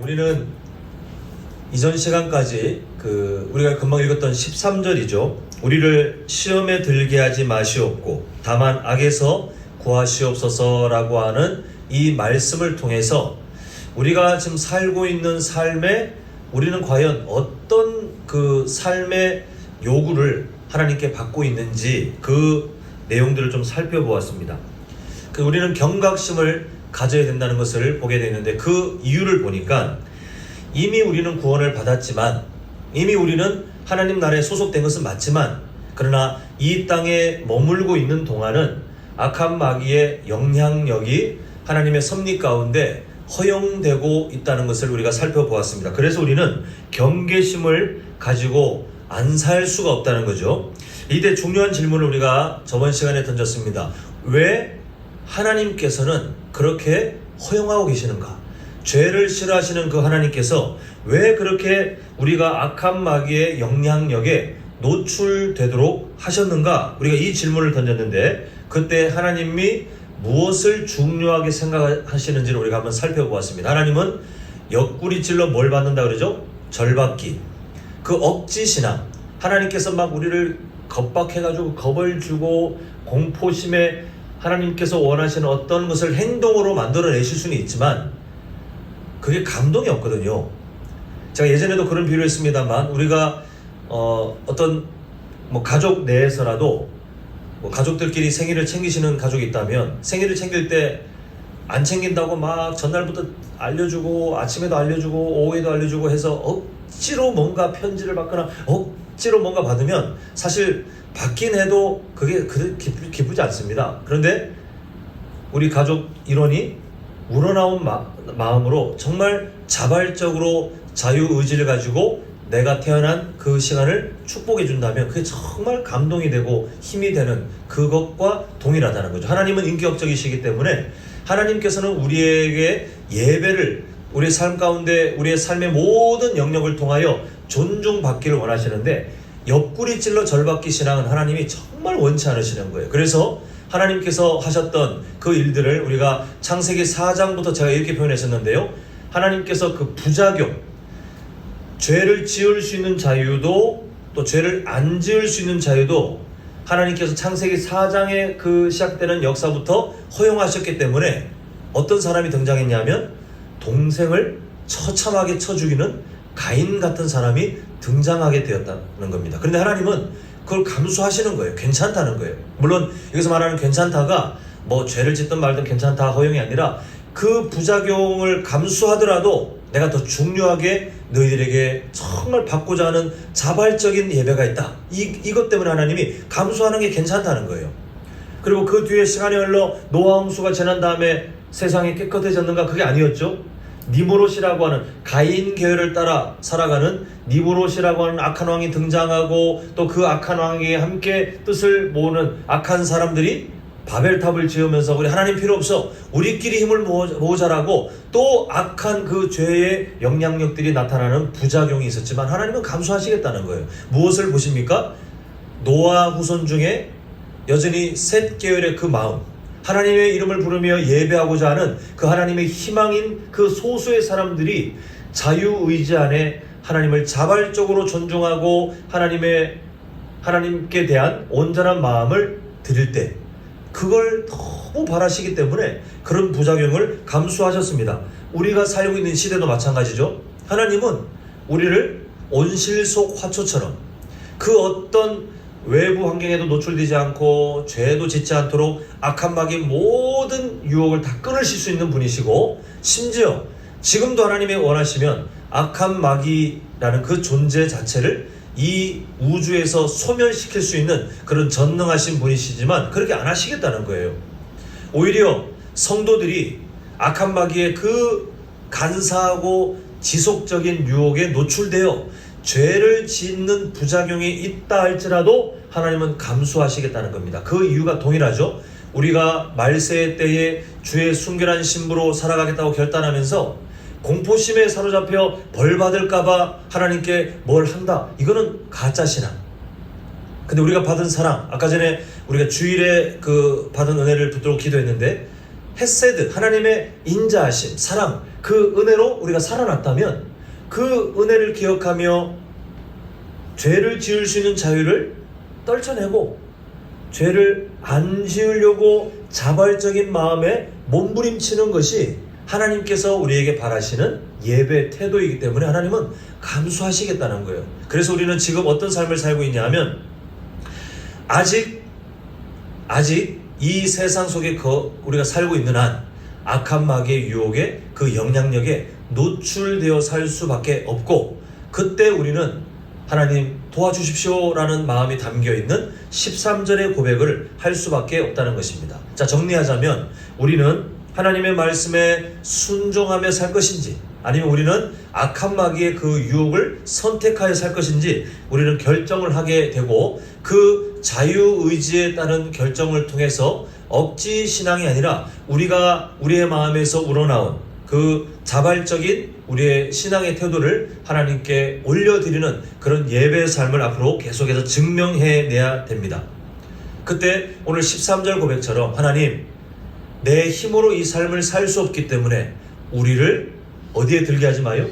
우리는 이전 시간까지 우리가 금방 읽었던 13절이죠. 우리를 시험에 들게 하지 마시옵고 다만 악에서 구하시옵소서라고 하는 이 말씀을 통해서 우리가 지금 살고 있는 삶에 우리는 과연 어떤 그 삶의 요구를 하나님께 받고 있는지 그 내용들을 좀 살펴보았습니다. 우리는 경각심을 가져야 된다는 것을 보게 되는데 그 이유를 보니까 이미 우리는 구원을 받았지만 이미 우리는 하나님 나라에 소속된 것은 맞지만 그러나 이 땅에 머물고 있는 동안은 악한 마귀의 영향력이 하나님의 섭리 가운데 허용되고 있다는 것을 우리가 살펴보았습니다. 그래서 우리는 경계심을 가지고 안 살 수가 없다는 거죠. 이때 중요한 질문을 우리가 저번 시간에 던졌습니다. 왜 하나님께서는 그렇게 허용하고 계시는가? 죄를 싫어하시는 그 하나님께서 왜 그렇게 우리가 악한 마귀의 영향력에 노출되도록 하셨는가? 우리가 이 질문을 던졌는데 그때 하나님이 무엇을 중요하게 생각하시는지를 우리가 한번 살펴보았습니다. 하나님은 옆구리 찔러 뭘 받는다 그러죠? 절받기. 그 억지 신앙. 하나님께서 막 우리를 겁박해가지고 겁을 주고 공포심에 하나님께서 원하시는 어떤 것을 행동으로 만들어내실 수는 있지만 그게 감동이 없거든요. 제가 예전에도 그런 비유를 했습니다만 우리가 어떤 가족 내에서라도 가족들끼리 생일을 챙기시는 가족이 있다면 생일을 챙길 때 안 챙긴다고 막 전날부터 알려주고 아침에도 알려주고 오후에도 알려주고 해서 억지로 뭔가 편지를 받거나 억지로 뭔가 받으면 사실 받긴 해도 그게 기쁘지 않습니다. 그런데 우리 가족 일원이 우러나온 마음으로 정말 자발적으로 자유의지를 가지고 내가 태어난 그 시간을 축복해 준다면 그게 정말 감동이 되고 힘이 되는 그것과 동일하다는 거죠. 하나님은 인격적이시기 때문에 하나님께서는 우리에게 예배를 우리의 삶 가운데 우리의 삶의 모든 영역을 통하여 존중받기를 원하시는데 옆구리 찔러 절받기 신앙은 하나님이 정말 원치 않으시는 거예요. 그래서 하나님께서 하셨던 그 일들을 우리가 창세기 4장부터 제가 이렇게 표현했었는데요. 하나님께서 그 부작용, 죄를 지을 수 있는 자유도 또 죄를 안 지을 수 있는 자유도 하나님께서 창세기 4장에 그 시작되는 역사부터 허용하셨기 때문에 어떤 사람이 등장했냐면 동생을 처참하게 쳐 죽이는 가인 같은 사람이 등장하게 되었다는 겁니다. 그런데 하나님은 그걸 감수하시는 거예요. 괜찮다는 거예요. 물론 여기서 말하는 괜찮다가 죄를 짓든 말든 괜찮다 허용이 아니라 그 부작용을 감수하더라도 내가 더 중요하게 너희들에게 정말 받고자 하는 자발적인 예배가 있다. 이것 때문에 하나님이 감수하는 게 괜찮다는 거예요. 그리고 그 뒤에 시간이 흘러 노아 홍수가 지난 다음에 세상이 깨끗해졌는가? 그게 아니었죠. 니무롯이라고 하는 가인 계열을 따라 살아가는 니무롯이라고 하는 악한 왕이 등장하고 또 그 악한 왕이 함께 뜻을 모으는 악한 사람들이 바벨탑을 지으면서 우리 하나님 필요 없어 우리끼리 힘을 모으자라고 또 악한 그 죄의 영향력들이 나타나는 부작용이 있었지만 하나님은 감수하시겠다는 거예요. 무엇을 보십니까? 노아 후손 중에 여전히 셋 계열의 그 마음, 하나님의 이름을 부르며 예배하고자 하는 그 하나님의 희망인 그 소수의 사람들이 자유의지 안에 하나님을 자발적으로 존중하고 하나님께 대한 온전한 마음을 드릴 때 그걸 너무 바라시기 때문에 그런 부작용을 감수하셨습니다. 우리가 살고 있는 시대도 마찬가지죠. 하나님은 우리를 온실 속 화초처럼 그 어떤 외부 환경에도 노출되지 않고 죄도 짓지 않도록 악한 마귀의 모든 유혹을 다 끊으실 수 있는 분이시고 심지어 지금도 하나님이 원하시면 악한 마귀라는 그 존재 자체를 이 우주에서 소멸시킬 수 있는 그런 전능하신 분이시지만 그렇게 안 하시겠다는 거예요. 오히려 성도들이 악한 마귀의 그 간사하고 지속적인 유혹에 노출되어 죄를 짓는 부작용이 있다 할지라도 하나님은 감수하시겠다는 겁니다. 그 이유가 동일하죠. 우리가 말세의 때에 주의 순결한 신부로 살아가겠다고 결단하면서 공포심에 사로잡혀 벌 받을까봐 하나님께 뭘 한다. 이거는 가짜 신앙. 근데 우리가 받은 사랑, 아까 전에 우리가 주일에 그 받은 은혜를 붙들고 기도했는데 헤세드, 하나님의 인자하심, 사랑, 그 은혜로 우리가 살아났다면 그 은혜를 기억하며 죄를 지을 수 있는 자유를 떨쳐내고 죄를 안 지으려고 자발적인 마음에 몸부림치는 것이 하나님께서 우리에게 바라시는 예배 태도이기 때문에 하나님은 감수하시겠다는 거예요. 그래서 우리는 지금 어떤 삶을 살고 있냐 하면 아직 이 세상 속에 우리가 살고 있는 한 악한 마귀의 유혹에 그 영향력에 노출되어 살 수밖에 없고, 그때 우리는 하나님 도와주십시오 라는 마음이 담겨있는 13절의 고백을 할 수밖에 없다는 것입니다. 자, 정리하자면 우리는 하나님의 말씀에 순종하며 살 것인지, 아니면 우리는 악한 마귀의 그 유혹을 선택하여 살 것인지 우리는 결정을 하게 되고, 그 자유의지에 따른 결정을 통해서 억지 신앙이 아니라 우리의 마음에서 우러나온 그 자발적인 우리의 신앙의 태도를 하나님께 올려드리는 그런 예배의 삶을 앞으로 계속해서 증명해내야 됩니다. 그때 오늘 13절 고백처럼 하나님, 내 힘으로 이 삶을 살 수 없기 때문에 우리를 어디에 들게 하지 마요?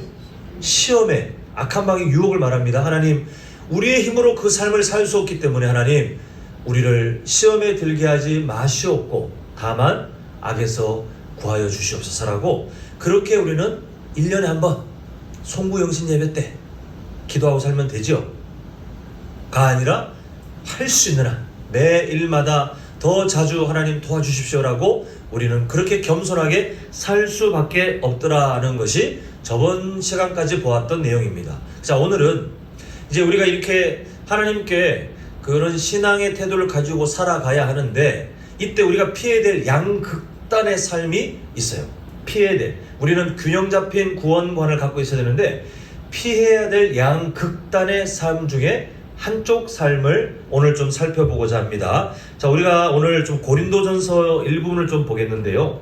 시험에, 악한 마귀의 유혹을 말합니다. 하나님, 우리의 힘으로 그 삶을 살 수 없기 때문에 하나님, 우리를 시험에 들게 하지 마시옵고 다만 악에서 구하여 주시옵소서라고, 그렇게 우리는 1년에 한 번 송구영신 예배 때 기도하고 살면 되죠. 가 아니라 할 수 있는 한 매일마다 더 자주 하나님 도와주십시오라고 우리는 그렇게 겸손하게 살 수밖에 없더라는 것이 저번 시간까지 보았던 내용입니다. 자, 오늘은 이제 우리가 이렇게 하나님께 그런 신앙의 태도를 가지고 살아가야 하는데, 이때 우리가 피해야 될 양극단의 삶이 있어요. 피해야 될, 우리는 균형 잡힌 구원관을 갖고 있어야 되는데 피해야 될 양극단의 삶 중에 한쪽 삶을 오늘 좀 살펴보고자 합니다. 자, 우리가 오늘 좀 고린도전서 일부분을 좀 보겠는데요.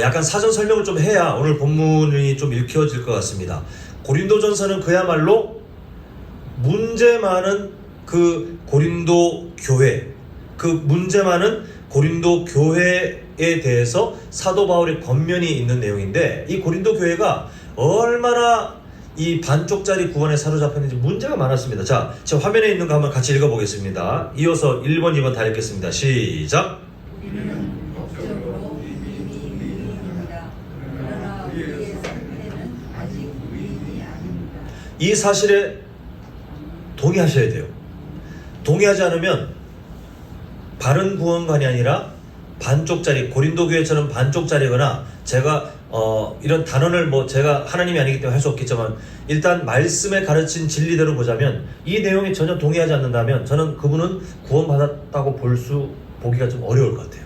약간 사전 설명을 좀 해야 오늘 본문이 좀 읽혀질 것 같습니다. 고린도전서는 그야말로 문제 많은 그 고린도 교회, 그 문제 많은 고린도 교회에 대해서 사도 바울의 권면이 있는 내용인데, 이 고린도 교회가 얼마나 이 반쪽짜리 구원에 사로잡혔는지 문제가 많았습니다. 자, 지금 화면에 있는 거 한번 같이 읽어보겠습니다. 이어서 1번, 2번 다 읽겠습니다. 시작! 우리는 법적으로 이미 의인입니다. 그러나 우리의 상태는 아직 의인이 아닙니다. 이 사실에 동의하셔야 돼요. 동의하지 않으면 바른 구원관이 아니라 반쪽짜리, 고린도 교회처럼 반쪽짜리거나, 제가 이런 단언을 제가 하나님이 아니기 때문에 할 수 없겠지만 일단 말씀에 가르친 진리대로 보자면 이 내용에 전혀 동의하지 않는다면 저는 그분은 구원받았다고 보기가 좀 어려울 것 같아요.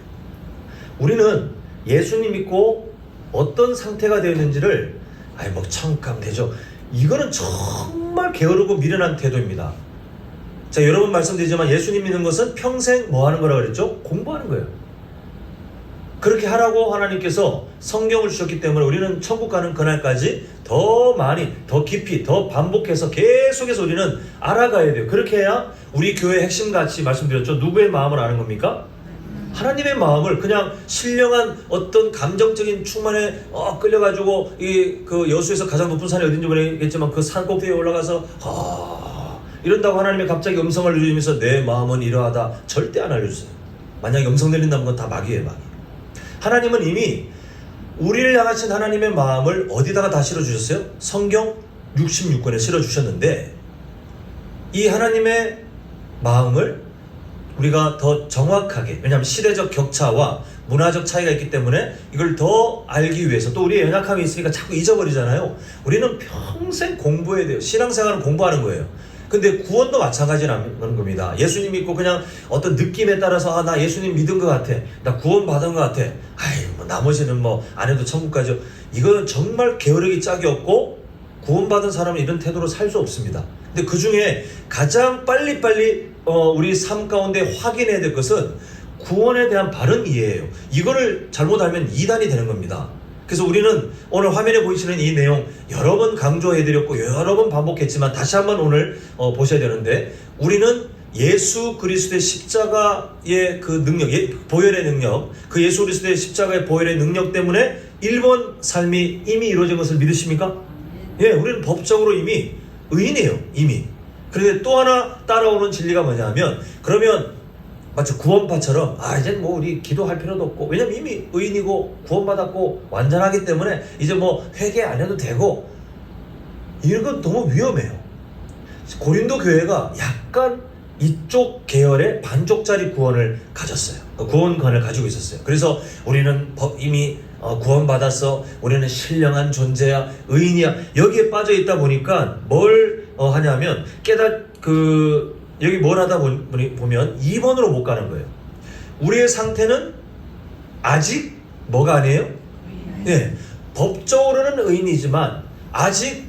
우리는 예수님 믿고 어떤 상태가 되었는지를 청감 되죠. 이거는 정말 게으르고 미련한 태도입니다. 자, 여러 번 말씀드리지만 예수님 믿는 것은 평생 뭐 하는 거라고 그랬죠? 공부하는 거예요. 그렇게 하라고 하나님께서 성경을 주셨기 때문에 우리는 천국 가는 그날까지 더 많이, 더 깊이, 더 반복해서 계속해서 우리는 알아가야 돼요. 그렇게 해야 우리 교회의 핵심 가치 말씀드렸죠. 누구의 마음을 아는 겁니까? 하나님의 마음을. 그냥 신령한 어떤 감정적인 충만에 끌려가지고 그 여수에서 가장 높은 산이 어딘지 모르겠지만 그 산 꼭대기에 올라가서 이런다고 하나님의 갑자기 음성을 들리면서 내 마음은 이러하다 절대 안 알려주세요. 만약에 음성 들린다면 그건 다 마귀예요, 마귀. 하나님은 이미 우리를 향하신 하나님의 마음을 어디다가 다 실어주셨어요? 성경 66권에 실어주셨는데, 이 하나님의 마음을 우리가 더 정확하게, 왜냐하면 시대적 격차와 문화적 차이가 있기 때문에 이걸 더 알기 위해서, 또 우리의 연약함이 있으니까 자꾸 잊어버리잖아요. 우리는 평생 공부해야 돼요. 신앙생활은 공부하는 거예요. 근데 구원도 마찬가지라는 겁니다. 예수님 믿고 그냥 어떤 느낌에 따라서 나 예수님 믿은 것 같아, 나 구원 받은 것 같아, 나머지는 안 해도 천국 가죠. 이거는 정말 게으르기 짝이 없고 구원받은 사람은 이런 태도로 살 수 없습니다. 근데 그 중에 가장 빨리빨리 우리 삶 가운데 확인해야 될 것은 구원에 대한 바른 이해예요. 이거를 잘못 알면 이단이 되는 겁니다. 그래서 우리는 오늘 화면에 보이시는 이 내용 여러 번 강조해드렸고 여러 번 반복했지만 다시 한번 오늘 보셔야 되는데, 우리는 예수 그리스도의 십자가의 그 능력, 보혈의 능력, 그 예수 그리스도의 십자가의 보혈의 능력 때문에 1번 삶이 이미 이루어진 것을 믿으십니까? 예, 우리는 법적으로 이미 의인이에요. 이미. 그런데 또 하나 따라오는 진리가 뭐냐면, 그러면 마치 구원파처럼 이제 뭐 우리 기도할 필요도 없고, 왜냐면 이미 의인이고 구원받았고 완전하기 때문에 이제 뭐 회개 안 해도 되고, 이런 건 너무 위험해요. 고린도 교회가 약간 이쪽 계열의 반쪽짜리 구원을 가졌어요. 구원관을 가지고 있었어요. 그래서 우리는 이미 구원받아서 우리는 신령한 존재야, 의인이야, 여기에 빠져 있다 보니까 뭘 하냐면 여기 뭘 하다 보면 2번으로 못 가는 거예요. 우리의 상태는 아직 뭐가 아니에요? 네, 법적으로는 의인이지만 아직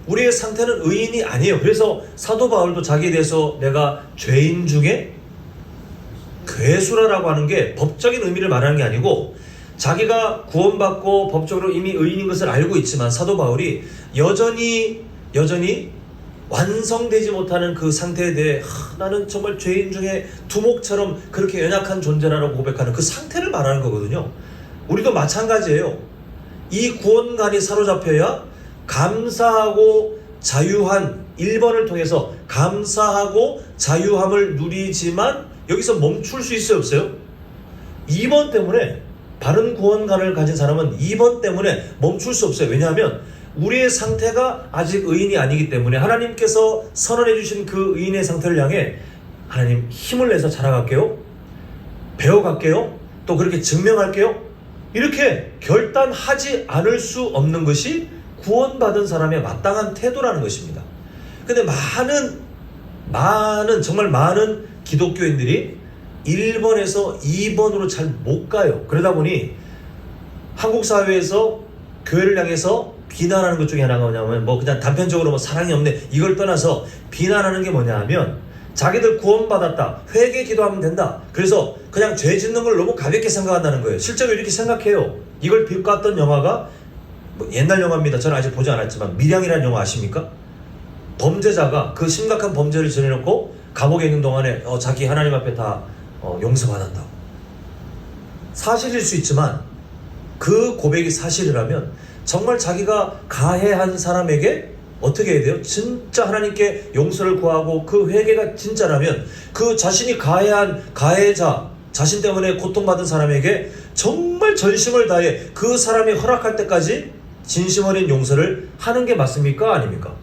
우리의 상태는 의인이 아니에요. 그래서 사도 바울도 자기에 대해서 내가 죄인 중에 괴수라라고 하는 게 법적인 의미를 말하는 게 아니고, 자기가 구원받고 법적으로 이미 의인인 것을 알고 있지만 사도 바울이 여전히 완성되지 못하는 그 상태에 대해 나는 정말 죄인 중에 두목처럼 그렇게 연약한 존재라고 고백하는 그 상태를 말하는 거거든요. 우리도 마찬가지예요. 이 구원관이 사로잡혀야 감사하고 자유한 1번을 통해서 감사하고 자유함을 누리지만 여기서 멈출 수 있어요, 없어요? 2번 때문에, 바른 구원관을 가진 사람은 2번 때문에 멈출 수 없어요. 왜냐하면 우리의 상태가 아직 의인이 아니기 때문에 하나님께서 선언해 주신 그 의인의 상태를 향해 하나님 힘을 내서 자라갈게요, 배워갈게요, 또 그렇게 증명할게요, 이렇게 결단하지 않을 수 없는 것이 구원받은 사람의 마땅한 태도라는 것입니다. 근데 정말 많은 기독교인들이 1번에서 2번으로 잘 못 가요. 그러다 보니 한국 사회에서 교회를 향해서 비난하는 것 중에 하나가 뭐냐면, 그냥 단편적으로 사랑이 없네, 이걸 떠나서 비난하는 게 뭐냐 하면, 자기들 구원받았다, 회개 기도하면 된다, 그래서 그냥 죄 짓는 걸 너무 가볍게 생각한다는 거예요. 실제로 이렇게 생각해요. 이걸 비꼬았던 영화가 옛날 영화입니다. 저는 아직 보지 않았지만 밀양이라는 영화 아십니까? 범죄자가 그 심각한 범죄를 저지르고 감옥에 있는 동안에 자기 하나님 앞에 다 용서받았다고. 사실일 수 있지만 그 고백이 사실이라면 정말 자기가 가해한 사람에게 어떻게 해야 돼요? 진짜 하나님께 용서를 구하고 그 회개가 진짜라면 그 자신이 가해한 가해자, 자신 때문에 고통받은 사람에게 정말 전심을 다해 그 사람이 허락할 때까지 진심 어린 용서를 하는 게 맞습니까? 아닙니까?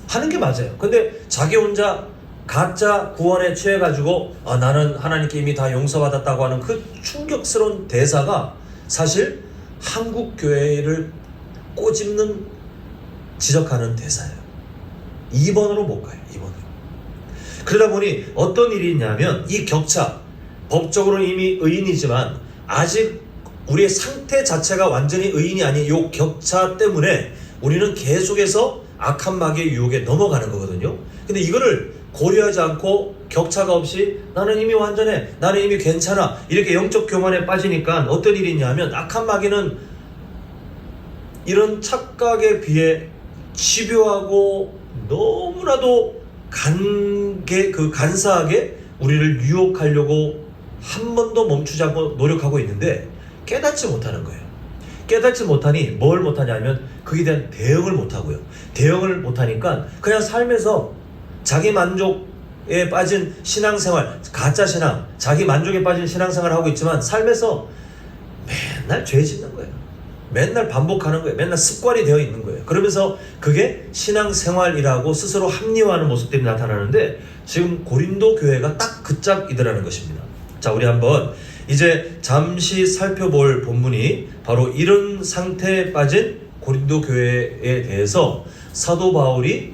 하는 게 맞아요. 근데 자기 혼자 가짜 구원에 취해가지고 나는 하나님께 이미 다 용서받았다고 하는 그 충격스러운 대사가 사실 한국 교회를 꼬집는, 지적하는 대사예요. 2번으로 못 가요. 2번으로. 그러다 보니 어떤 일이 있냐면, 이 격차, 법적으로 이미 의인이지만 아직 우리의 상태 자체가 완전히 의인이 아닌 이 격차 때문에 우리는 계속해서 악한 마귀의 유혹에 넘어가는 거거든요. 근데 이거를 고려하지 않고 격차가 없이 나는 이미 완전해, 나는 이미 괜찮아, 이렇게 영적 교만에 빠지니까 어떤 일이 있냐면, 악한 마귀는 이런 착각에 비해 집요하고 너무나도 간사하게 우리를 유혹하려고 한 번도 멈추지 않고 노력하고 있는데 깨닫지 못하는 거예요. 깨닫지 못하니 뭘 못하냐면 그에 대한 대응을 못하고요. 대응을 못하니까 그냥 삶에서 자기 만족에 빠진 신앙생활, 가짜 신앙, 자기 만족에 빠진 신앙생활을 하고 있지만 삶에서 맨날 죄 짓는 거예요. 맨날 반복하는 거예요. 맨날 습관이 되어 있는 거예요. 그러면서 그게 신앙생활이라고 스스로 합리화하는 모습들이 나타나는데, 지금 고린도 교회가 딱 그 짝이더라는 것입니다. 자, 우리 한번 이제 잠시 살펴볼 본문이 바로 이런 상태에 빠진 고린도 교회에 대해서 사도 바울이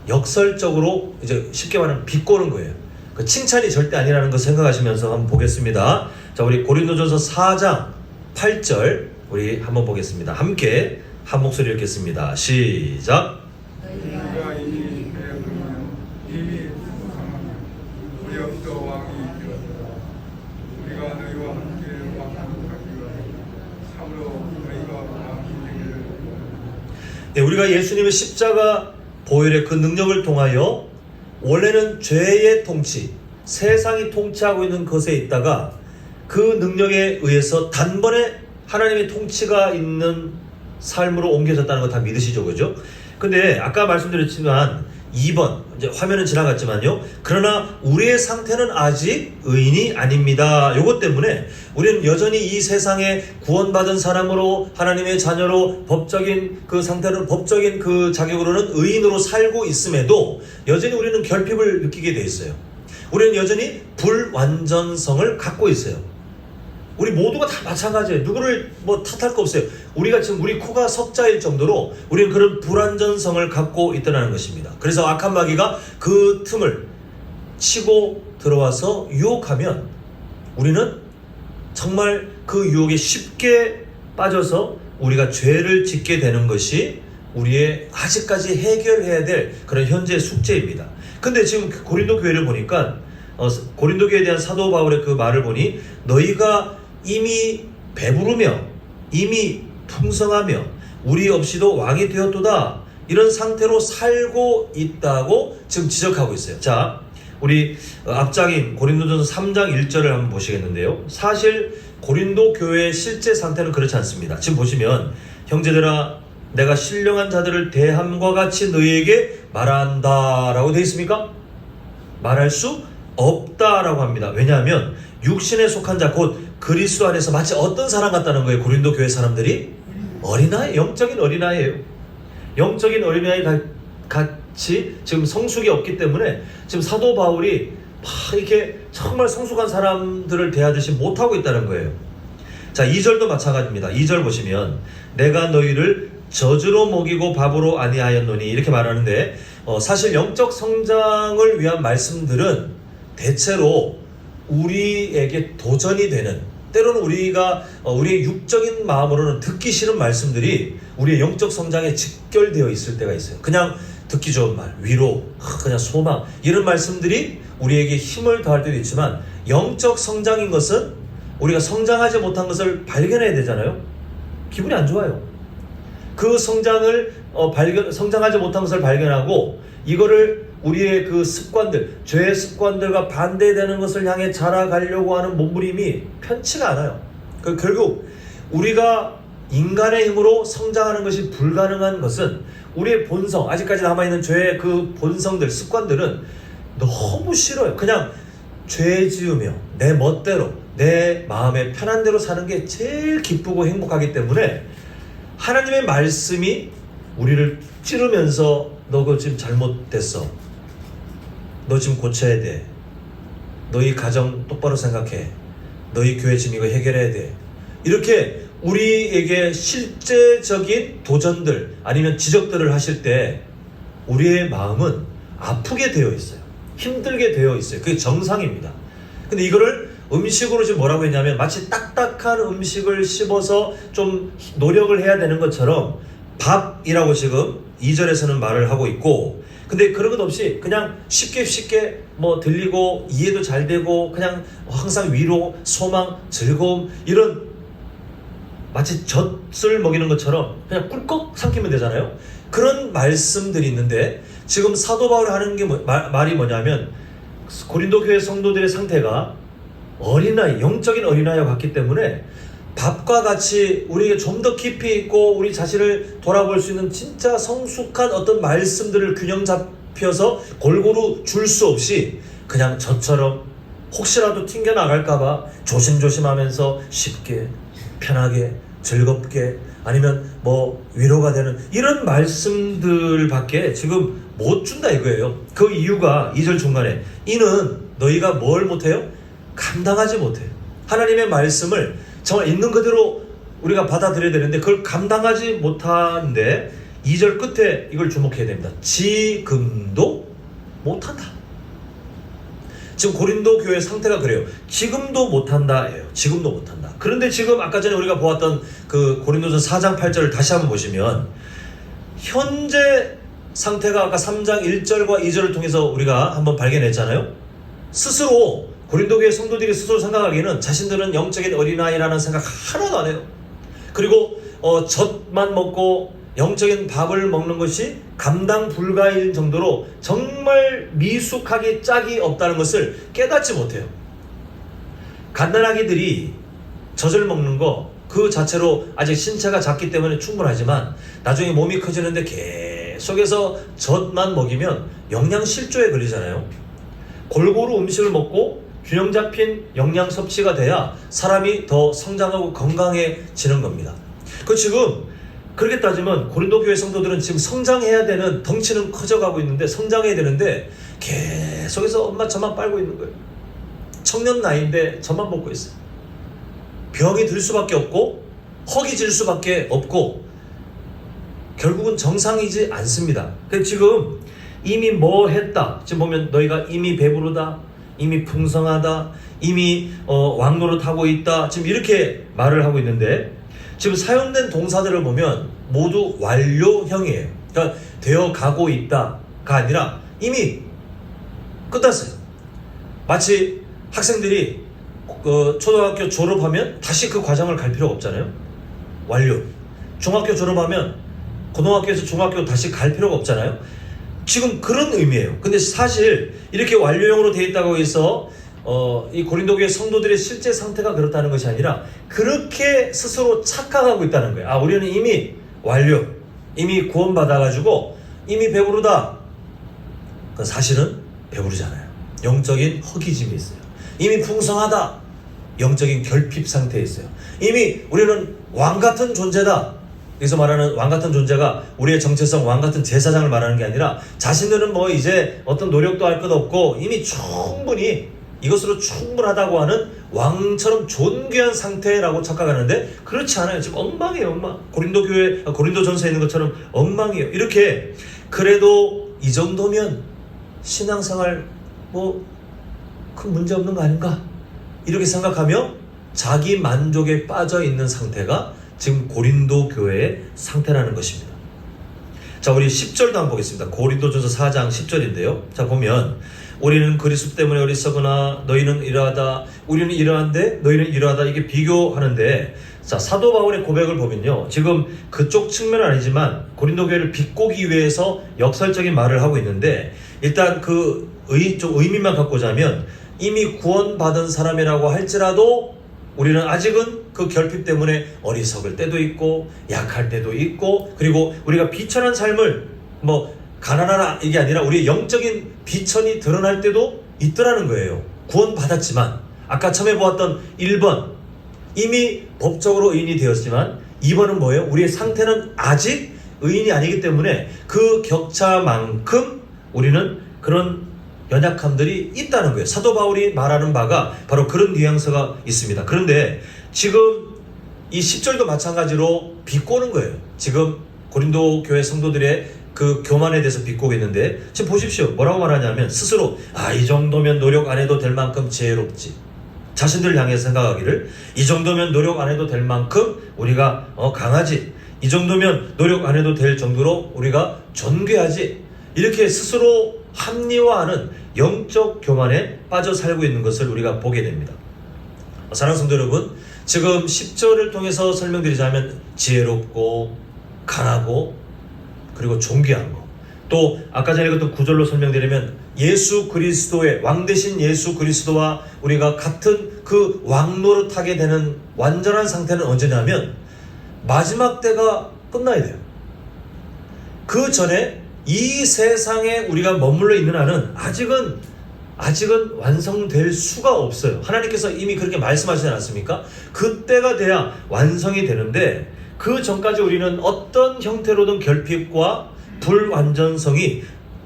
역설적으로 이제 쉽게 말하면 비꼬는 거예요. 그 칭찬이 절대 아니라는 거 생각하시면서 한번 보겠습니다. 자, 우리 고린도전서 4장 8절 우리 한번 보겠습니다. 함께 한 목소리 읽겠습니다. 시작. 너희가 이미 배우면 이미 부상하면 우리 없어 왕이 되었다. 우리가 너희와 함께 왕하기를 참으로 너희가 왕이 되기를. 네, 우리가 예수님의 십자가 보혈의 그 능력을 통하여 원래는 죄의 통치, 세상이 통치하고 있는 것에 있다가 그 능력에 의해서 단번에 하나님의 통치가 있는 삶으로 옮겨졌다는 거 다 믿으시죠, 그죠? 근데 아까 말씀드렸지만 2번 이제 화면은 지나갔지만요. 그러나 우리의 상태는 아직 의인이 아닙니다. 요것 때문에 우리는 여전히 이 세상에 구원받은 사람으로 하나님의 자녀로 법적인 그 상태로 법적인 그 자격으로는 의인으로 살고 있음에도 여전히 우리는 결핍을 느끼게 돼 있어요. 우리는 여전히 불완전성을 갖고 있어요. 우리 모두가 다 마찬가지예요. 누구를 뭐 탓할 거 없어요. 우리가 지금 우리 코가 석자일 정도로 우리는 그런 불완전성을 갖고 있다는 것입니다. 그래서 악한 마귀가 그 틈을 치고 들어와서 유혹하면 우리는 정말 그 유혹에 쉽게 빠져서 우리가 죄를 짓게 되는 것이 우리의 아직까지 해결해야 될 그런 현재 숙제입니다. 근데 지금 고린도 교회를 보니까 고린도 교회에 대한 사도 바울의 그 말을 보니 너희가 이미 배부르며 이미 풍성하며 우리 없이도 왕이 되었도다 이런 상태로 살고 있다고 지금 지적하고 있어요. 자, 우리 앞장인 고린도전서 3장 1절을 한번 보시겠는데요. 사실 고린도 교회의 실제 상태는 그렇지 않습니다. 지금 보시면 형제들아 내가 신령한 자들을 대함과 같이 너희에게 말한다 라고 되어 있습니까? 말할 수 없다라고 합니다. 왜냐하면 육신에 속한 자 곧 그리스도 안에서 마치 어떤 사람 같다는 거예요. 고린도 교회 사람들이 어린아이, 영적인 어린아이예요. 영적인 어린아이 같이 지금 성숙이 없기 때문에 지금 사도 바울이 막 이렇게 정말 성숙한 사람들을 대하듯이 못하고 있다는 거예요. 자, 2절도 마찬가지입니다. 2절 보시면 내가 너희를 저주로 먹이고 밥으로 아니하였노니 이렇게 말하는데 사실 영적 성장을 위한 말씀들은 대체로 우리에게 도전이 되는 때로는 우리가 우리의 육적인 마음으로는 듣기 싫은 말씀들이 우리의 영적 성장에 직결되어 있을 때가 있어요. 그냥 듣기 좋은 말, 위로, 그냥 소망 이런 말씀들이 우리에게 힘을 더할 때도 있지만 영적 성장인 것은 우리가 성장하지 못한 것을 발견해야 되잖아요. 기분이 안 좋아요. 그 성장을 성장하지 못한 것을 발견하고 이거를 우리의 그 습관들, 죄의 습관들과 반대되는 것을 향해 자라가려고 하는 몸부림이 편치가 않아요. 결국 우리가 인간의 힘으로 성장하는 것이 불가능한 것은 우리의 본성, 아직까지 남아있는 죄의 그 본성들, 습관들은 너무 싫어요. 그냥 죄 지으며 내 멋대로 내 마음에 편한 대로 사는 게 제일 기쁘고 행복하기 때문에 하나님의 말씀이 우리를 찌르면서 너 그거 지금 잘못됐어. 너 지금 고쳐야 돼. 너희 가정 똑바로 생각해. 너희 교회 지금 이거 해결해야 돼. 이렇게 우리에게 실제적인 도전들 아니면 지적들을 하실 때 우리의 마음은 아프게 되어 있어요. 힘들게 되어 있어요. 그게 정상입니다. 근데 이거를 음식으로 지금 뭐라고 했냐면 마치 딱딱한 음식을 씹어서 좀 노력을 해야 되는 것처럼 밥이라고 지금 2절에서는 말을 하고 있고 근데 그런 것 없이 그냥 쉽게 뭐 들리고 이해도 잘 되고 그냥 항상 위로, 소망, 즐거움 이런 마치 젖을 먹이는 것처럼 그냥 꿀꺽 삼키면 되잖아요. 그런 말씀들이 있는데 지금 사도 바울이 하는 게 말이 뭐냐면 고린도 교회 성도들의 상태가 어린아이, 영적인 어린아이와 같기 때문에 밥과 같이 우리에게 좀 더 깊이 있고 우리 자신을 돌아볼 수 있는 진짜 성숙한 어떤 말씀들을 균형 잡혀서 골고루 줄 수 없이 그냥 저처럼 혹시라도 튕겨나갈까봐 조심조심하면서 쉽게 편하게 즐겁게 아니면 뭐 위로가 되는 이런 말씀들밖에 지금 못 준다 이거예요. 그 이유가 2절 중간에 이는 너희가 뭘 못해요? 감당하지 못해요. 하나님의 말씀을 정말 있는 그대로 우리가 받아들여야 되는데 그걸 감당하지 못하는데 2절 끝에 이걸 주목해야 됩니다. 지금도 못한다. 지금 고린도 교회 상태가 그래요. 지금도 못한다예요. 지금도 못한다. 그런데 지금 아까 전에 우리가 보았던 그 고린도전 4장 8절을 다시 한번 보시면 현재 상태가 아까 3장 1절과 2절을 통해서 우리가 한번 발견했잖아요. 스스로 고린도 교회 성도들이 스스로 생각하기에는 자신들은 영적인 어린아이라는 생각 하나도 안 해요. 그리고 젖만 먹고 영적인 밥을 먹는 것이 감당 불가일 정도로 정말 미숙하게 짝이 없다는 것을 깨닫지 못해요. 갓난아기들이 젖을 먹는 거 그 자체로 아직 신체가 작기 때문에 충분하지만 나중에 몸이 커지는데 계속해서 젖만 먹이면 영양실조에 걸리잖아요. 골고루 음식을 먹고 균형 잡힌 영양 섭취가 돼야 사람이 더 성장하고 건강해지는 겁니다. 그 지금 그렇게 따지면 고린도 교회 성도들은 지금 성장해야 되는, 덩치는 커져가고 있는데 성장해야 되는데 계속해서 엄마 젖만 빨고 있는 거예요. 청년 나이인데 젖만 먹고 있어요. 병이 들 수밖에 없고 허기질 수밖에 없고 결국은 정상이지 않습니다. 그래서 지금 이미 뭐 했다, 지금 보면 너희가 이미 배부르다, 이미 풍성하다, 이미 왕노릇하고 있다, 지금 이렇게 말을 하고 있는데 지금 사용된 동사들을 보면 모두 완료형이에요. 그러니까 되어 가고 있다가 아니라 이미 끝났어요. 마치 학생들이 초등학교 졸업하면 다시 그 과정을 갈 필요가 없잖아요. 완료. 중학교 졸업하면 고등학교에서 중학교 다시 갈 필요가 없잖아요. 지금 그런 의미예요. 근데 사실 이렇게 완료형으로 되어 있다고 해서 이 고린도 교회 성도들의 실제 상태가 그렇다는 것이 아니라 그렇게 스스로 착각하고 있다는 거예요. 아, 우리는 이미 완료, 이미 구원받아가지고 이미 배부르다. 그 사실은 배부르잖아요. 영적인 허기짐이 있어요. 이미 풍성하다. 영적인 결핍 상태에 있어요. 이미 우리는 왕같은 존재다. 여기서 말하는 왕같은 존재가 우리의 정체성, 왕같은 제사장을 말하는 게 아니라 자신들은 뭐 이제 어떤 노력도 할 것 없고 이미 충분히 이것으로 충분하다고 하는 왕처럼 존귀한 상태라고 착각하는데 그렇지 않아요. 지금 엉망이에요. 엉망. 고린도전서에 있는 것처럼 엉망이에요. 이렇게 그래도 이 정도면 신앙생활 뭐 큰 문제 없는 거 아닌가? 이렇게 생각하며 자기 만족에 빠져 있는 상태가 지금 고린도 교회의 상태라는 것입니다. 자, 우리 10절도 한번 보겠습니다. 고린도전서 4장 10절인데요. 자, 보면 우리는 그리스도 때문에 어리석으나 너희는 이러하다, 우리는 이러한데 너희는 이러하다, 이게 비교하는데, 자, 사도 바울의 고백을 보면요, 지금 그쪽 측면은 아니지만 고린도 교회를 비꼬기 위해서 역설적인 말을 하고 있는데, 일단 좀 의미만 갖고 자면 이미 구원받은 사람이라고 할지라도 우리는 아직은 그 결핍 때문에 어리석을 때도 있고 약할 때도 있고, 그리고 우리가 비천한 삶을 뭐 가난하나 이게 아니라 우리의 영적인 비천이 드러날 때도 있더라는 거예요. 구원받았지만 아까 처음에 보았던 1번 이미 법적으로 의인이 되었지만 2번은 뭐예요? 우리의 상태는 아직 의인이 아니기 때문에 그 격차만큼 우리는 그런 연약함들이 있다는 거예요. 사도 바울이 말하는 바가 바로 그런 뉘앙스가 있습니다. 그런데 지금 이 10절도 마찬가지로 비꼬는 거예요. 지금 고린도 교회 성도들의 그 교만에 대해서 비꼬고 있는데 지금 보십시오. 뭐라고 말하냐면 스스로 이 정도면 노력 안 해도 될 만큼 지혜롭지. 자신들을 향해서 생각하기를 이 정도면 노력 안 해도 될 만큼 우리가 강하지. 이 정도면 노력 안 해도 될 정도로 우리가 존귀하지. 이렇게 스스로 합리화하는 영적 교만에 빠져 살고 있는 것을 우리가 보게 됩니다. 사랑하는 성도 여러분, 지금 10절을 통해서 설명드리자면 지혜롭고 강하고 그리고 존귀한 거, 또 아까 전에 읽었던 9절로 설명드리면 예수 그리스도의 왕 대신 예수 그리스도와 우리가 같은 그 왕노릇하게 되는 완전한 상태는 언제냐면 마지막 때가 끝나야 돼요. 그 전에 이 세상에 우리가 머물러 있는 한은 아직은 완성될 수가 없어요. 하나님께서 이미 그렇게 말씀하시지 않았습니까? 그때가 돼야 완성이 되는데 그 전까지 우리는 어떤 형태로든 결핍과 불완전성이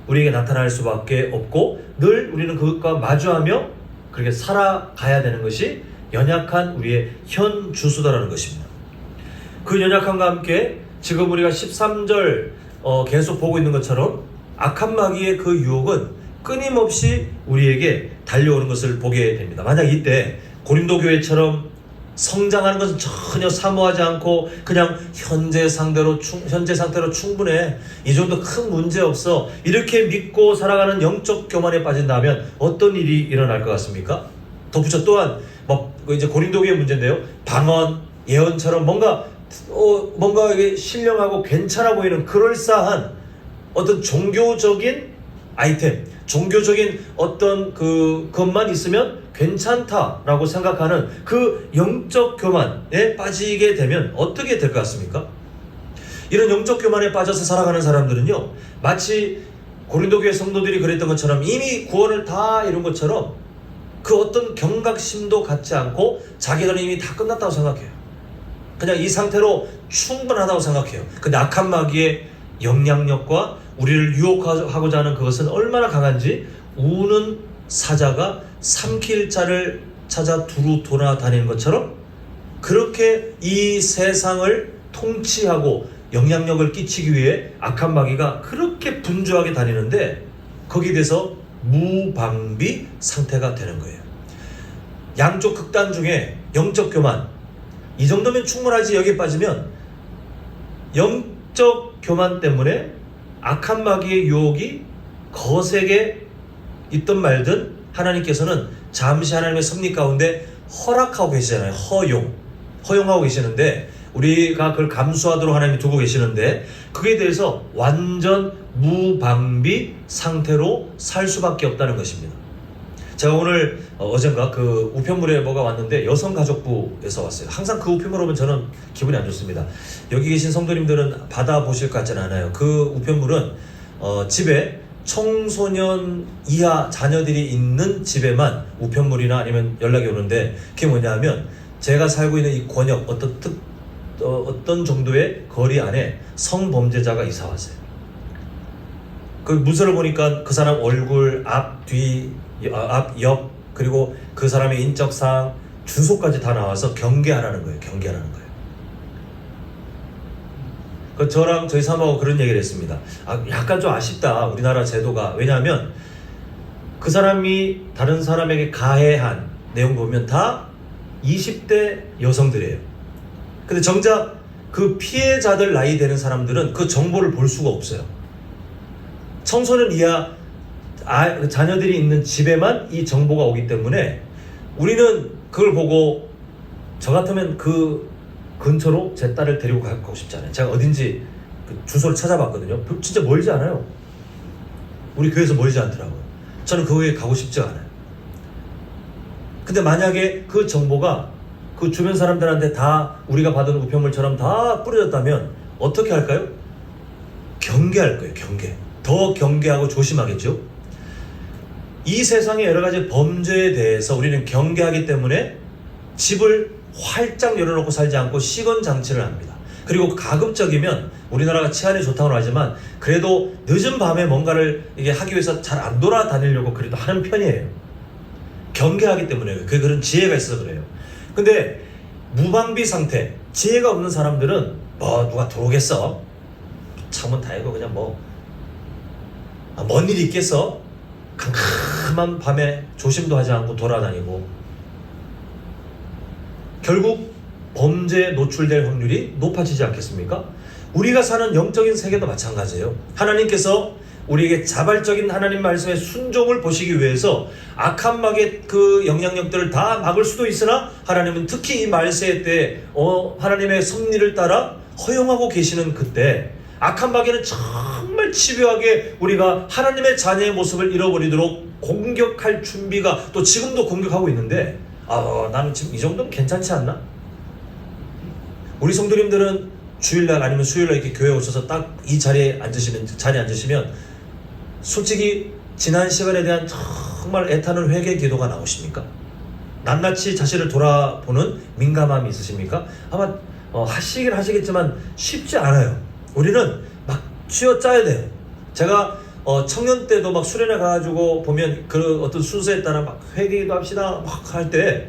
우리에게 나타날 수밖에 없고 늘 우리는 그것과 마주하며 그렇게 살아가야 되는 것이 연약한 우리의 현 주소다라는 것입니다. 그 연약함과 함께 지금 우리가 13절 계속 보고 있는 것처럼 악한 마귀의 그 유혹은 끊임없이 우리에게 달려오는 것을 보게 됩니다. 만약 이때 고린도 교회처럼 성장하는 것은 전혀 사모하지 않고 그냥 현재 상태로 충분해, 이 정도 큰 문제 없어, 이렇게 믿고 살아가는 영적 교만에 빠진다면 어떤 일이 일어날 것 같습니까? 덧붙여 또한 이제 고린도 교회 문제인데요, 방언, 예언처럼 뭔가 뭔가 이게 신령하고 괜찮아 보이는 그럴싸한 어떤 종교적인 아이템, 종교적인 어떤 것만 있으면 괜찮다라고 생각하는 그 영적 교만에 빠지게 되면 어떻게 될 것 같습니까? 이런 영적 교만에 빠져서 살아가는 사람들은요, 마치 고린도 교회 성도들이 그랬던 것처럼 이미 구원을 다 이룬 것처럼 그 어떤 경각심도 갖지 않고 자기들은 이미 다 끝났다고 생각해요. 그냥 이 상태로 충분하다고 생각해요. 근데 악한 마귀의 영향력과 우리를 유혹하고자 하는 그것은 얼마나 강한지 우는 사자가 삼킬 자를 찾아 두루 돌아다니는 것처럼 그렇게 이 세상을 통치하고 영향력을 끼치기 위해 악한 마귀가 그렇게 분주하게 다니는데 거기에 대해서 무방비 상태가 되는 거예요. 양쪽 극단 중에 영적 교만, 이 정도면 충분하지. 여기에 빠지면 영적 교만 때문에 악한 마귀의 유혹이 거세게 있든 말든 하나님께서는 잠시 하나님의 섭리 가운데 허락하고 계시잖아요. 허용하고 계시는데 우리가 그걸 감수하도록 하나님이 두고 계시는데 그에 대해서 완전 무방비 상태로 살 수밖에 없다는 것입니다. 제가 오늘 어젠가 그 우편물에 뭐가 왔는데 여성가족부에서 왔어요. 항상 그 우편물 오면 저는 기분이 안 좋습니다. 여기 계신 성도님들은 받아보실 것 같지는 않아요. 그 우편물은 집에 청소년 이하 자녀들이 있는 집에만 우편물이나 아니면 연락이 오는데 그게 뭐냐면 제가 살고 있는 이 권역 어떤 정도의 거리 안에 성범죄자가 이사 왔어요. 그 문서를 보니까 그 사람 얼굴, 앞, 뒤, 앞, 옆, 그리고 그 사람의 인적사항, 주소까지 다 나와서 경계하라는 거예요. 경계하라는 거예요. 그 저랑 저희 사모하고 그런 얘기를 했습니다. 약간 좀 아쉽다, 우리나라 제도가. 왜냐하면 그 사람이 다른 사람에게 가해한 내용 보면 다 20대 여성들이에요. 근데 정작 그 피해자들 나이 되는 사람들은 그 정보를 볼 수가 없어요. 청소년 이하 자녀들이 있는 집에만 이 정보가 오기 때문에 우리는 그걸 보고 저 같으면 그 근처로 제 딸을 데리고 가고 싶지 않아요. 제가 어딘지 그 주소를 찾아봤거든요. 진짜 멀지 않아요. 우리 교회에서 멀지 않더라고요. 저는 거기에 가고 싶지 않아요. 근데 만약에 그 정보가 그 주변 사람들한테 다 우리가 받은 우편물처럼 다 뿌려졌다면 어떻게 할까요? 경계할 거예요. 더 경계하고 조심하겠죠. 이 세상의 여러 가지 범죄에 대해서 우리는 경계하기 때문에 집을 활짝 열어놓고 살지 않고 시건장치를 합니다. 그리고 가급적이면 우리나라가 치안이 좋다고는 하지만 그래도 늦은 밤에 뭔가를 이게 하기 위해서 잘 안 돌아다니려고 그래도 하는 편이에요. 경계하기 때문에 그런 지혜가 있어서 그래요. 근데 무방비 상태, 지혜가 없는 사람들은 누가 들어오겠어? 창문 다 열고 그냥 뭔 일이 있겠어? 캄캄한 밤에 조심도 하지 않고 돌아다니고 결국 범죄에 노출될 확률이 높아지지 않겠습니까? 우리가 사는 영적인 세계도 마찬가지예요. 하나님께서 우리에게 자발적인 하나님 말씀의 순종을 보시기 위해서 악한 마귀의 그 영향력들을 다 막을 수도 있으나 하나님은 특히 이 말세의 때 하나님의 섭리를 따라 허용하고 계시는 그때 악한 마귀는 정말 집요하게 우리가 하나님의 자녀의 모습을 잃어버리도록 공격할 준비가 또 지금도 공격하고 있는데 나는 지금 이 정도면 괜찮지 않나? 우리 성도님들은 주일날 아니면 수요일날 이렇게 교회에 오셔서 딱 이 자리에 앉으시면 솔직히 지난 시간에 대한 정말 애타는 회개 기도가 나오십니까? 낱낱이 자신을 돌아보는 민감함이 있으십니까? 아마 하시긴 하시겠지만 쉽지 않아요. 우리는 막 쥐어짜야 돼요. 제가 청년 때도 막 수련회 가가지고 보면 그 어떤 순서에 따라 막 회개기도 합시다 막 할 때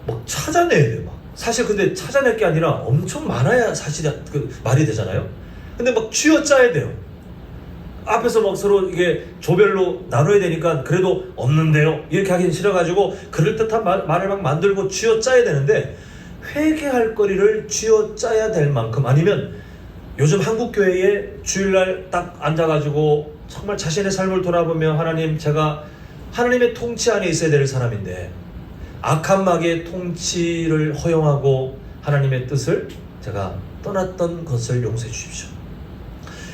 막 찾아내야 돼요. 막. 사실 근데 찾아낼 게 아니라 엄청 많아야 사실 그 말이 되잖아요. 근데 막 쥐어짜야 돼요. 앞에서 막 서로 이게 조별로 나눠야 되니까 그래도 없는데요 이렇게 하긴 싫어가지고 그럴듯한 말을 막 만들고 쥐어짜야 되는데 회개할 거리를 쥐어짜야 될 만큼 아니면 요즘 한국교회에 주일날 딱 앉아가지고 정말 자신의 삶을 돌아보며 하나님 제가 하나님의 통치 안에 있어야 될 사람인데 악한 마귀의 통치를 허용하고 하나님의 뜻을 제가 떠났던 것을 용서해 주십시오.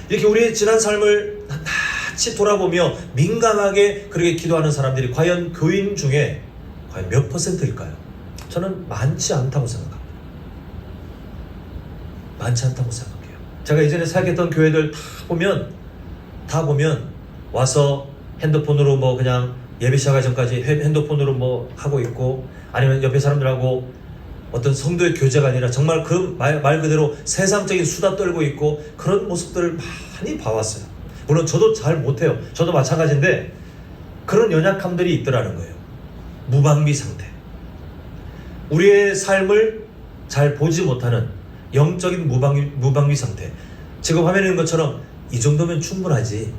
이렇게 우리의 지난 삶을 낱낱이 돌아보며 민감하게 그렇게 기도하는 사람들이 과연 교인 중에 과연 몇 %일까요? 저는 많지 않다고 생각합니다. 많지 않다고 생각해요. 제가 이전에 사역했던 교회들 다 보면 와서 핸드폰으로 뭐 그냥 예배 시작하기 전까지 핸드폰으로 뭐 하고 있고, 아니면 옆에 사람들하고 어떤 성도의 교제가 아니라 정말 그 말 그대로 세상적인 수다 떨고 있고, 그런 모습들을 많이 봐왔어요. 물론 저도 잘 못해요. 저도 마찬가지인데 그런 연약함들이 있더라는 거예요. 무방비 상태. 우리의 삶을 잘 보지 못하는 영적인 무방비 상태. 지금 화면에 있는 것처럼 이 정도면 충분하지,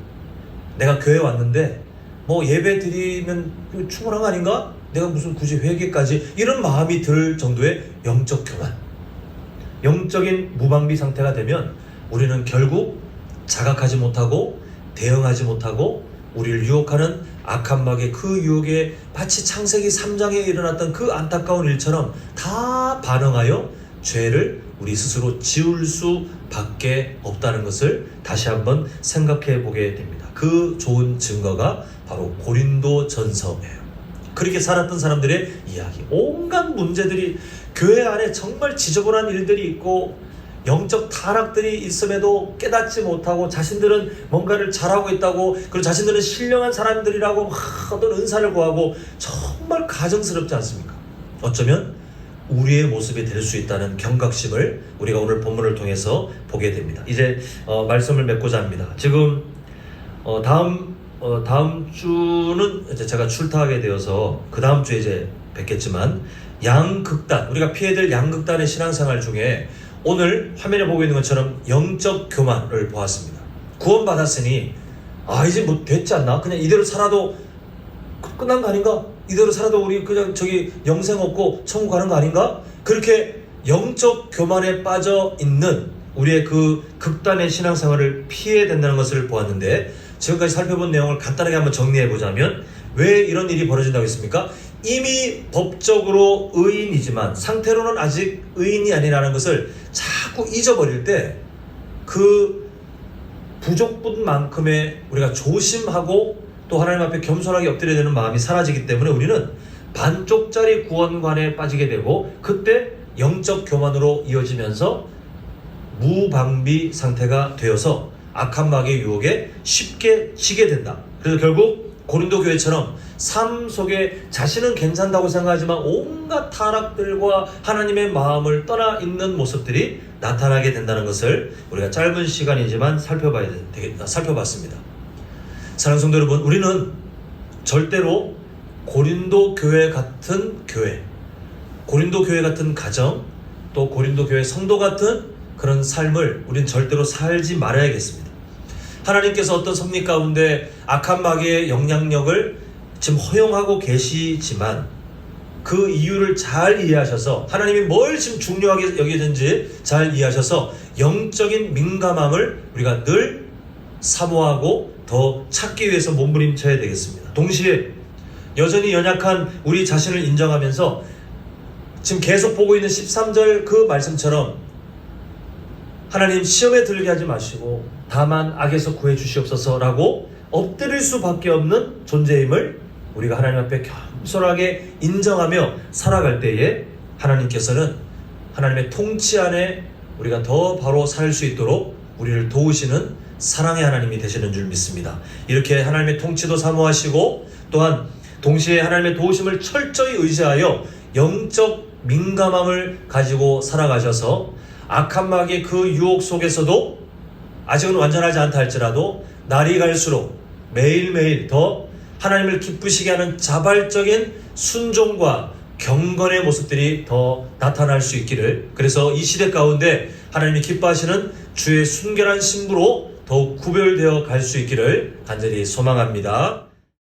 내가 교회 왔는데 뭐 예배 드리면 충분한 거 아닌가? 내가 무슨 굳이 회개까지, 이런 마음이 들 정도의 영적 교만, 영적인 무방비 상태가 되면 우리는 결국 자각하지 못하고 대응하지 못하고 우리를 유혹하는 악한 마귀의 그 유혹에 마치 창세기 3장에 일어났던 그 안타까운 일처럼 다 반응하여 죄를 우리 스스로 지울 수밖에 없다는 것을 다시 한번 생각해 보게 됩니다. 그 좋은 증거가 바로 고린도전서예요. 그렇게 살았던 사람들의 이야기, 온갖 문제들이, 교회 안에 정말 지저분한 일들이 있고 영적 타락들이 있음에도 깨닫지 못하고 자신들은 뭔가를 잘하고 있다고, 그리고 자신들은 신령한 사람들이라고 막 어떤 은사를 구하고, 정말 가증스럽지 않습니까? 어쩌면 우리의 모습이 될 수 있다는 경각심을 우리가 오늘 본문을 통해서 보게 됩니다. 이제 말씀을 맺고자 합니다. 지금 다음 주는 이제 제가 출타하게 되어서 그 다음 주에 이제 뵙겠지만, 양극단, 우리가 피해야 될 양극단의 신앙생활 중에 오늘 화면에 보고 있는 것처럼 영적 교만을 보았습니다. 구원받았으니 이제 뭐 됐지 않나? 그냥 이대로 살아도 끝난 거 아닌가? 이대로 살아도 우리 그냥 저기 영생 없고 천국 가는 거 아닌가? 그렇게 영적 교만에 빠져 있는 우리의 그 극단의 신앙생활을 피해야 된다는 것을 보았는데, 지금까지 살펴본 내용을 간단하게 한번 정리해 보자면, 왜 이런 일이 벌어진다고 했습니까? 이미 법적으로 의인이지만 상태로는 아직 의인이 아니라는 것을 자꾸 잊어버릴 때 그 부족분만큼의 우리가 조심하고 또 하나님 앞에 겸손하게 엎드려야 되는 마음이 사라지기 때문에 우리는 반쪽짜리 구원관에 빠지게 되고, 그때 영적 교만으로 이어지면서 무방비 상태가 되어서 악한 마귀의 유혹에 쉽게 지게 된다. 그래서 결국 고린도 교회처럼 삶 속에 자신은 괜찮다고 생각하지만 온갖 타락들과 하나님의 마음을 떠나 있는 모습들이 나타나게 된다는 것을 우리가 짧은 시간이지만 살펴봤습니다. 사랑하는 성도 여러분, 우리는 절대로 고린도 교회 같은 교회, 고린도 교회 같은 가정, 또 고린도 교회 성도 같은 그런 삶을 우리는 절대로 살지 말아야겠습니다. 하나님께서 어떤 섭리 가운데 악한 마귀의 영향력을 지금 허용하고 계시지만 그 이유를 잘 이해하셔서, 하나님이 뭘 지금 중요하게 여기든지 잘 이해하셔서 영적인 민감함을 우리가 늘 사모하고 더 찾기 위해서 몸부림쳐야 되겠습니다. 동시에 여전히 연약한 우리 자신을 인정하면서 지금 계속 보고 있는 13절 그 말씀처럼 하나님 시험에 들게 하지 마시고 다만 악에서 구해 주시옵소서라고 엎드릴 수밖에 없는 존재임을 우리가 하나님 앞에 겸손하게 인정하며 살아갈 때에 하나님께서는 하나님의 통치 안에 우리가 더 바로 살 수 있도록 우리를 도우시는 사랑의 하나님이 되시는 줄 믿습니다. 이렇게 하나님의 통치도 사모하시고 또한 동시에 하나님의 도우심을 철저히 의지하여 영적 민감함을 가지고 살아가셔서 악한 마귀의 그 유혹 속에서도 아직은 완전하지 않다 할지라도 날이 갈수록 매일매일 더 하나님을 기쁘시게 하는 자발적인 순종과 경건의 모습들이 더 나타날 수 있기를, 그래서 이 시대 가운데 하나님이 기뻐하시는 주의 순결한 신부로 더욱 구별되어 갈 수 있기를 간절히 소망합니다.